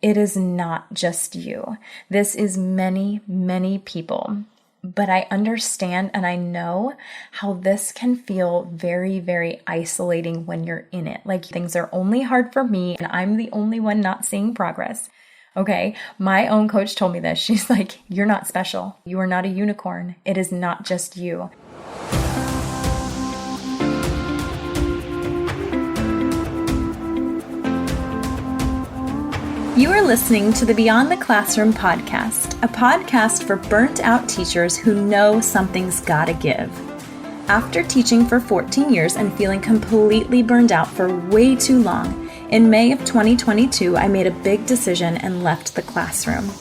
it is not just you. This is many, many people. But I understand and I know how this can feel very, very isolating when you're in it. Like things are only hard for me and I'm the only one not seeing progress. Okay, my own coach told me this. She's like, you're not special. You are not a unicorn. It is not just you. You are listening to the Beyond the Classroom podcast, a podcast for burnt out teachers who know something's gotta give. After teaching for 14 years and feeling completely burned out for way too long, in May of 2022, I made a big decision and left the classroom.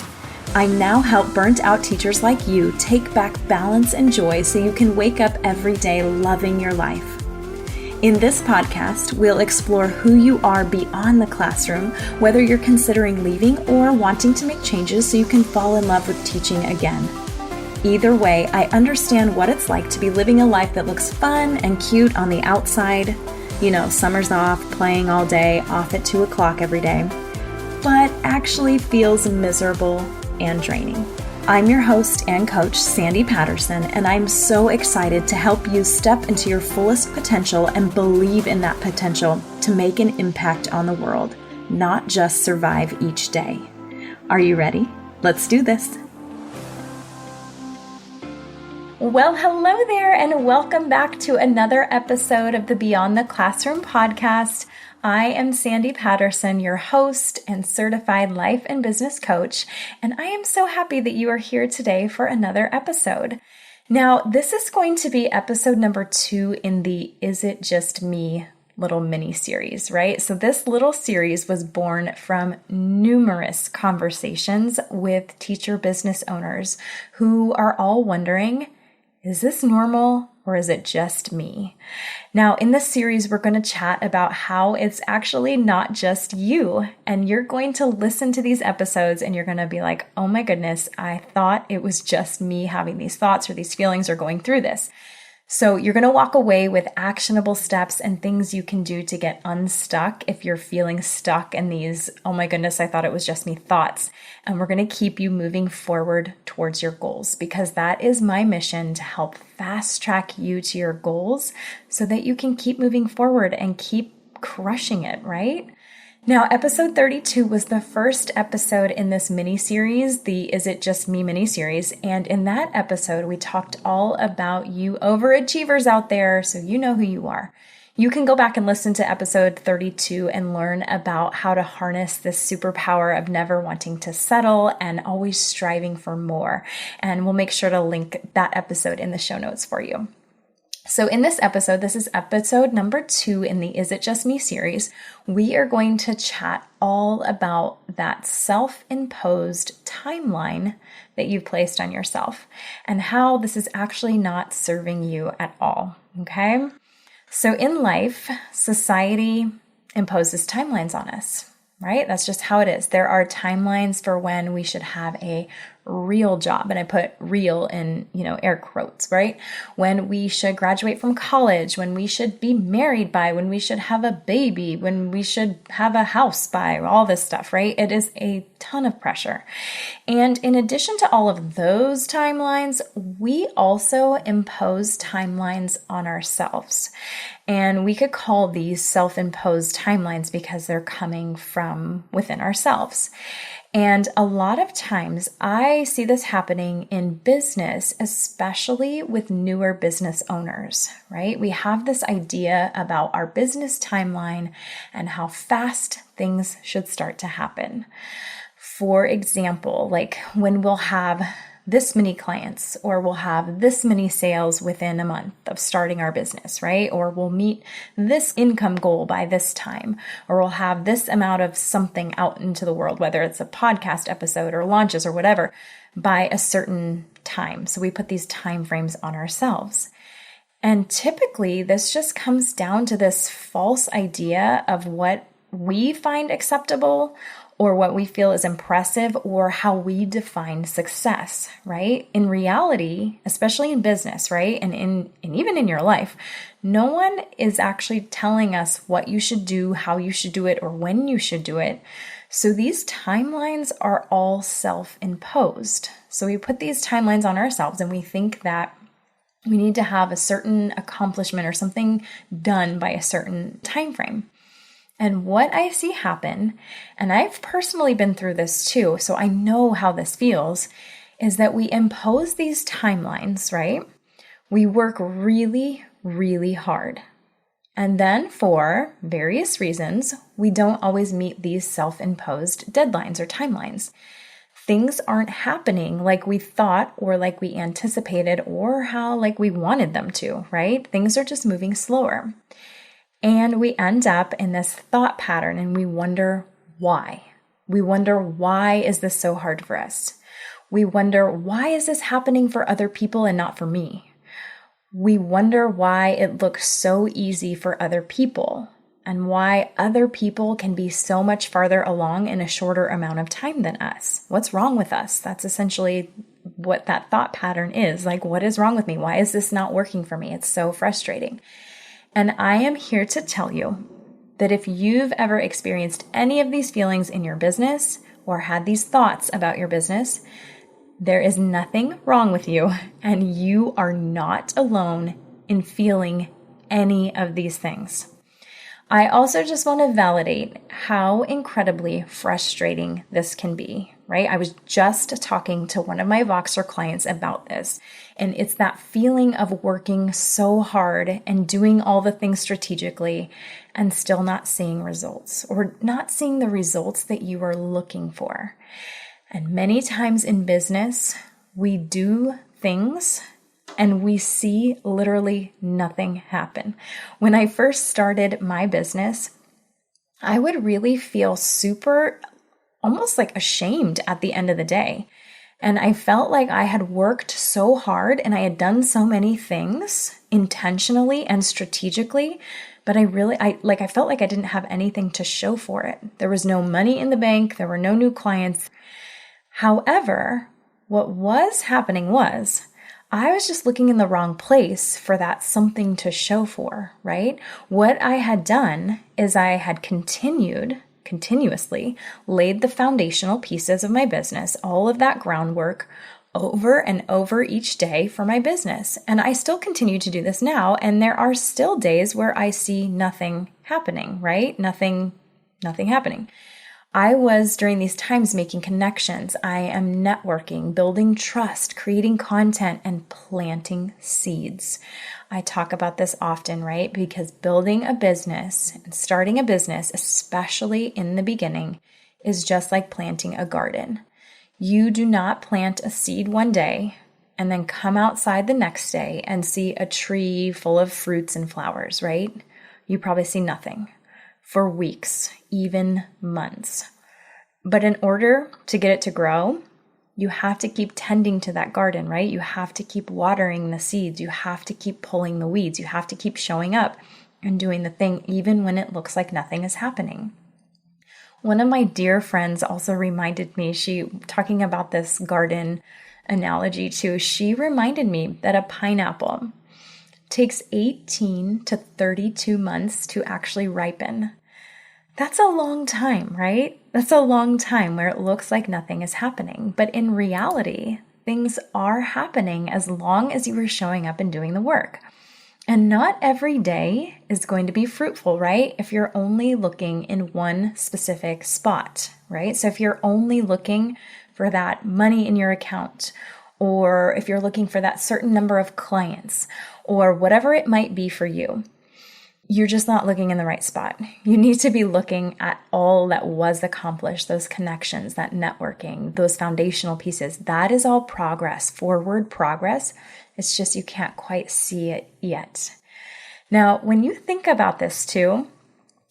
I now help burnt out teachers like you take back balance and joy so you can wake up every day loving your life. In this podcast, we'll explore who you are beyond the classroom, whether you're considering leaving or wanting to make changes so you can fall in love with teaching again. Either way, I understand what it's like to be living a life that looks fun and cute on the outside. You know, summer's off, playing all day, off at 2 o'clock every day, but actually feels miserable and draining. I'm your host and coach, Sandy Patterson, and I'm so excited to help you step into your fullest potential and believe in that potential to make an impact on the world, not just survive each day. Are you ready? Let's do this. Well, hello there, and welcome back to another episode of the Beyond the Classroom podcast. I am Sandy Patterson, your host and certified life and business coach, and I am so happy that you are here today for another episode. Now, this is going to be episode number 2 in the Is It Just Me little mini series, right? So this little series was born from numerous conversations with teacher business owners who are all wondering, is this normal or is it just me? Now, in this series, we're going to chat about how it's actually not just you. And you're going to listen to these episodes and you're going to be like, oh my goodness, I thought it was just me having these thoughts or these feelings or going through this. So you're going to walk away with actionable steps and things you can do to get unstuck if you're feeling stuck in these, oh my goodness, I thought it was just me thoughts. And we're going to keep you moving forward towards your goals because that is my mission, to help fast track you to your goals so that you can keep moving forward and keep crushing it, right? Now, episode 32 was the first episode in this mini-series, the Is It Just Me mini-series, and in that episode, we talked all about you overachievers out there, so you know who you are. You can go back and listen to episode 32 and learn about how to harness this superpower of never wanting to settle and always striving for more, and we'll make sure to link that episode in the show notes for you. So in this episode, this is episode number 2 in the Is It Just Me series, we are going to chat all about that self-imposed timeline that you've placed on yourself and how this is actually not serving you at all, okay? So in life, society imposes timelines on us, right? That's just how it is. There are timelines for when we should have a real job. And I put real in, air quotes, right? When we should graduate from college, when we should be married by, when we should have a baby, when we should have a house by, all this stuff, right? It is a ton of pressure. And in addition to all of those timelines, we also impose timelines on ourselves. And we could call these self-imposed timelines because they're coming from within ourselves. And a lot of times I see this happening in business, especially with newer business owners, right? We have this idea about our business timeline and how fast things should start to happen. For example, like when we'll have this many clients, or we'll have this many sales within a month of starting our business, right? Or we'll meet this income goal by this time, or we'll have this amount of something out into the world, whether it's a podcast episode or launches or whatever, by a certain time. So we put these time frames on ourselves. And typically this just comes down to this false idea of what we find acceptable or what we feel is impressive, or how we define success, right? In reality, especially in business, right? And even in your life, no one is actually telling us what you should do, how you should do it, or when you should do it. So these timelines are all self-imposed. So we put these timelines on ourselves and we think that we need to have a certain accomplishment or something done by a certain time frame. And what I see happen, and I've personally been through this too, so I know how this feels, is that we impose these timelines, right? We work really, really hard. And then for various reasons, we don't always meet these self-imposed deadlines or timelines. Things aren't happening like we thought or like we anticipated or how like we wanted them to, right? Things are just moving slower. And we end up in this thought pattern and we wonder why. We wonder, why is this so hard for us? We wonder, why is this happening for other people and not for me? We wonder why it looks so easy for other people and why other people can be so much farther along in a shorter amount of time than us. What's wrong with us? That's essentially what that thought pattern is. Like, what is wrong with me? Why is this not working for me? It's so frustrating. And I am here to tell you that if you've ever experienced any of these feelings in your business or had these thoughts about your business, there is nothing wrong with you, and you are not alone in feeling any of these things. I also just want to validate how incredibly frustrating this can be, right? I was just talking to one of my Voxer clients about this, and it's that feeling of working so hard and doing all the things strategically and still not seeing results or not seeing the results that you are looking for. And many times in business, we do things and we see literally nothing happen. When I first started my business, I would really feel super, almost like ashamed at the end of the day. And I felt like I had worked so hard and I had done so many things intentionally and strategically, but I felt like I didn't have anything to show for it. There was no money in the bank. There were no new clients. However, what was happening was I was just looking in the wrong place for that something to show for, right? What I had done is I had continuously laid the foundational pieces of my business, all of that groundwork over and over each day for my business. And I still continue to do this now. And there are still days where I see nothing happening, right? Nothing happening. I was during these times making connections. I am networking, building trust, creating content, and planting seeds. I talk about this often, right? Because building a business and starting a business, especially in the beginning, is just like planting a garden. You do not plant a seed one day and then come outside the next day and see a tree full of fruits and flowers, right? You probably see nothing for weeks, even months. But in order to get it to grow, you have to keep tending to that garden, right? You have to keep watering the seeds. You have to keep pulling the weeds. You have to keep showing up and doing the thing, even when it looks like nothing is happening. One of my dear friends also reminded me, talking about this garden analogy too, she reminded me that a pineapple takes 18 to 32 months to actually ripen. That's a long time, right? That's a long time where it looks like nothing is happening. But in reality, things are happening as long as you are showing up and doing the work. And not every day is going to be fruitful, right? If you're only looking in one specific spot, right? So if you're only looking for that money in your account, or if you're looking for that certain number of clients, or whatever it might be for you, you're just not looking in the right spot. You need to be looking at all that was accomplished, those connections, that networking, those foundational pieces. That is all progress, forward progress. It's just you can't quite see it yet. Now, when you think about this too,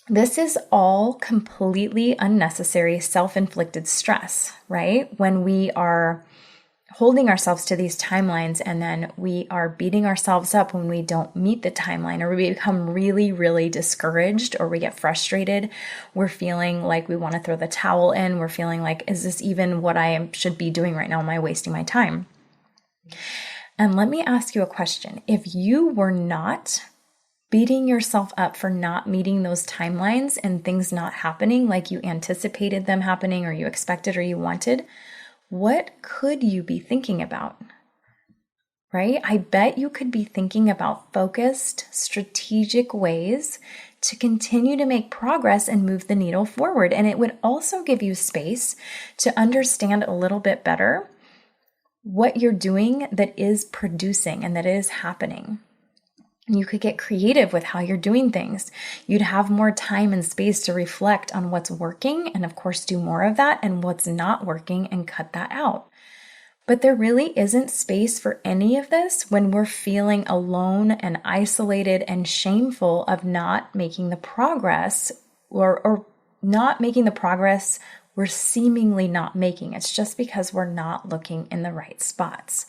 this is all completely unnecessary self-inflicted stress, right? When we are holding ourselves to these timelines and then we are beating ourselves up when we don't meet the timeline, or we become really, really discouraged, or we get frustrated. We're feeling like we want to throw the towel in. We're feeling like, is this even what I should be doing right now? Am I wasting my time? And let me ask you a question. If you were not beating yourself up for not meeting those timelines and things not happening like you anticipated them happening or you expected or you wanted, what could you be thinking about? Right? I bet you could be thinking about focused, strategic ways to continue to make progress and move the needle forward. And it would also give you space to understand a little bit better what you're doing that is producing and that is happening. You could get creative with how you're doing things. You'd have more time and space to reflect on what's working and, of course, do more of that, and what's not working and cut that out. But there really isn't space for any of this when we're feeling alone and isolated and shameful of not making the progress or not making the progress we're seemingly not making. It's just because we're not looking in the right spots.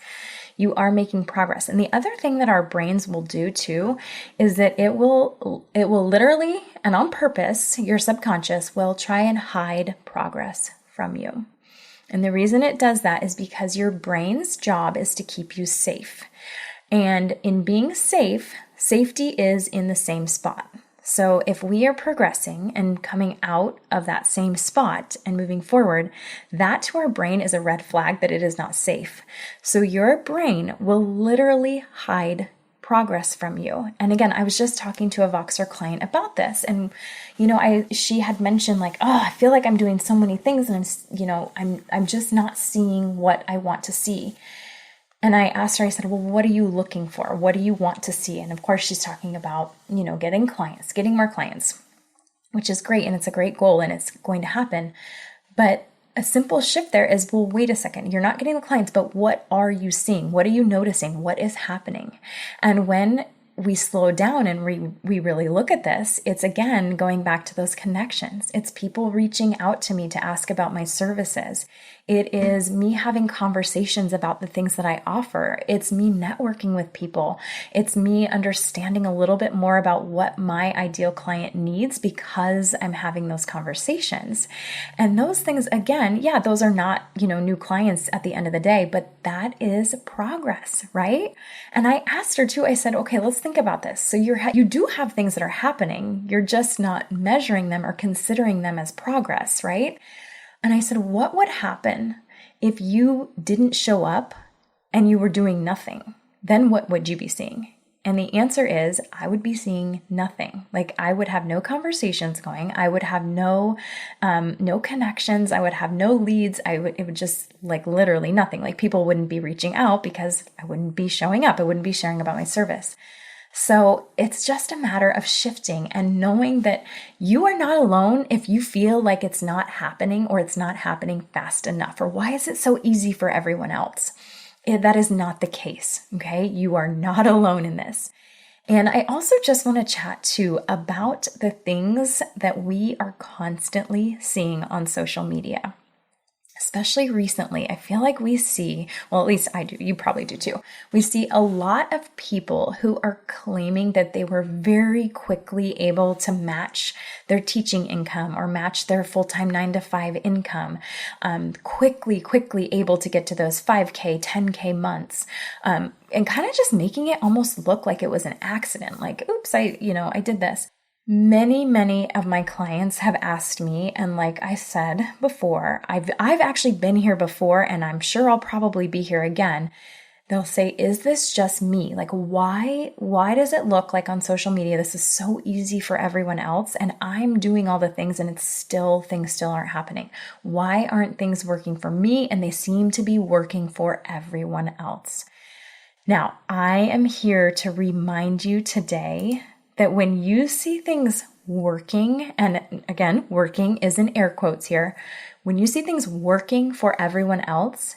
You are making progress. And the other thing that our brains will do too is that it will literally, and on purpose, your subconscious will try and hide progress from you. And the reason it does that is because your brain's job is to keep you safe. And in being safe, safety is in the same spot. So if we are progressing and coming out of that same spot and moving forward, that to our brain is a red flag that it is not safe. So your brain will literally hide progress from you. And again, I was just talking to a Voxer client about this, and she had mentioned like, oh, I feel like I'm doing so many things, and I'm just not seeing what I want to see. And I asked her, I said, well, what are you looking for? What do you want to see? And of course, she's talking about, getting clients, getting more clients, which is great. And it's a great goal and it's going to happen. But a simple shift there is, well, wait a second, you're not getting the clients, but what are you seeing? What are you noticing? What is happening? And when we slow down and we really look at this, it's again going back to those connections. It's people reaching out to me to ask about my services. It is me having conversations about the things that I offer. It's me networking with people. It's me understanding a little bit more about what my ideal client needs because I'm having those conversations. And those things, again, yeah, those are not, new clients at the end of the day, but that is progress, right? And I asked her too, I said, okay, let's think about this. So you do have things that are happening. You're just not measuring them or considering them as progress, right? And I said, what would happen if you didn't show up and you were doing nothing? Then what would you be seeing? And the answer is, I would be seeing nothing. Like I would have no conversations going. I would have no connections. I would have no leads. It would just like literally nothing. Like people wouldn't be reaching out because I wouldn't be showing up. I wouldn't be sharing about my service. So it's just a matter of shifting and knowing that you are not alone if you feel like it's not happening or it's not happening fast enough, or why is it so easy for everyone else? That is not the case, okay? You are not alone in this. And I also just want to chat too about the things that we are constantly seeing on social media. Especially recently, I feel like we see, well, at least I do, you probably do too. We see a lot of people who are claiming that they were very quickly able to match their teaching income or match their full-time 9-to-5 income, quickly able to get to those 5K, 10K months, and kind of just making it almost look like it was an accident. Like, oops, I did this. Many of my clients have asked me, and like I said before, I've actually been here before, and I'm sure I'll probably be here again. They'll say, is this just me? Like, why does it look like on social media this is so easy for everyone else, and I'm doing all the things and things still aren't happening? Why aren't things working for me and they seem to be working for everyone else? Now, I am here to remind you today that when you see things working, and again, working is in air quotes here, when you see things working for everyone else,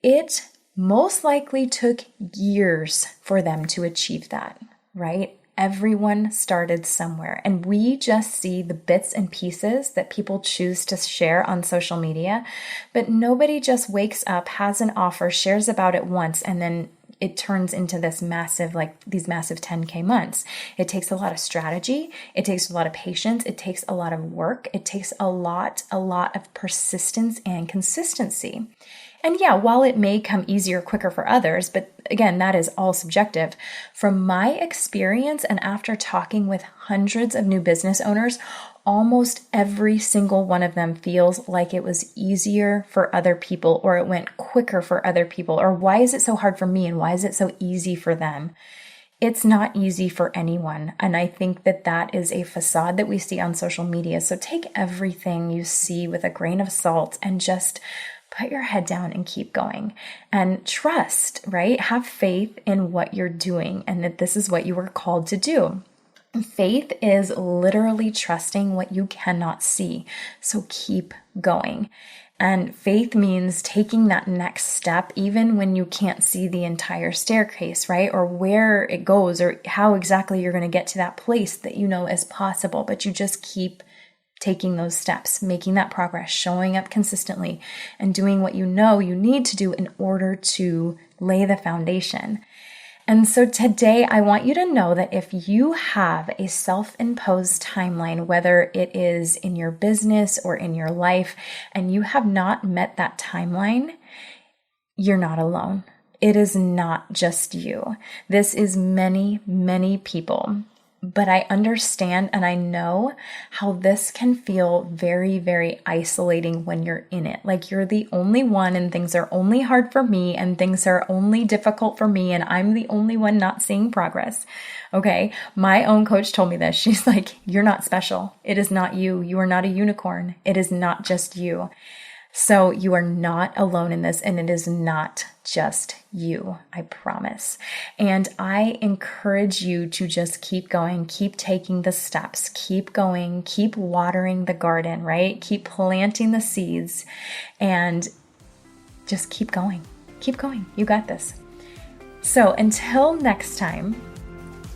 it most likely took years for them to achieve that, right? Everyone started somewhere, and we just see the bits and pieces that people choose to share on social media, but nobody just wakes up, has an offer, shares about it once, and then it turns into these massive 10K months. It takes a lot of strategy. It takes a lot of patience. It takes a lot of work. It takes a lot of persistence and consistency. And yeah, while it may come easier, quicker for others, but again, that is all subjective. From my experience and after talking with hundreds of new business owners, almost every single one of them feels like it was easier for other people, or it went quicker for other people, or why is it so hard for me and why is it so easy for them? It's not easy for anyone. And I think that that is a facade that we see on social media. So take everything you see with a grain of salt and just put your head down and keep going and trust, right? Have faith in what you're doing and that this is what you were called to do. Faith is literally trusting what you cannot see. So keep going. And faith means taking that next step, even when you can't see the entire staircase, right? Or where it goes or how exactly you're going to get to that place that you know is possible, but you just keep taking those steps, making that progress, showing up consistently, and doing what you know you need to do in order to lay the foundation. And so today, I want you to know that if you have a self-imposed timeline, whether it is in your business or in your life, and you have not met that timeline, you're not alone. It is not just you. This is many, many people. But I understand and I know how this can feel very, very isolating when you're in it. Like you're the only one and things are only hard for me and things are only difficult for me and I'm the only one not seeing progress. Okay, my own coach told me this. She's like, you're not special. It is not you. You are not a unicorn. It is not just you. So you are not alone in this, and it is not just you, I promise. And I encourage you to just keep going, keep taking the steps, keep going, keep watering the garden, right? Keep planting the seeds and just keep going. Keep going. You got this. So until next time,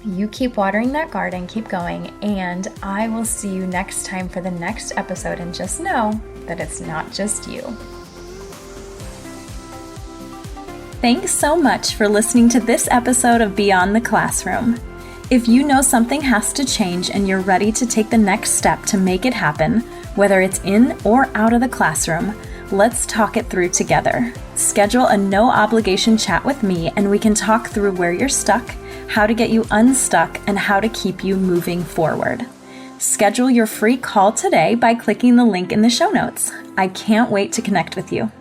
you keep watering that garden, keep going, and I will see you next time for the next episode. And just know that it's not just you. Thanks so much for listening to this episode of Beyond the Classroom. If you know something has to change and you're ready to take the next step to make it happen, whether it's in or out of the classroom, let's talk it through together. Schedule a no-obligation chat with me and we can talk through where you're stuck, how to get you unstuck, and how to keep you moving forward. Schedule your free call today by clicking the link in the show notes. I can't wait to connect with you.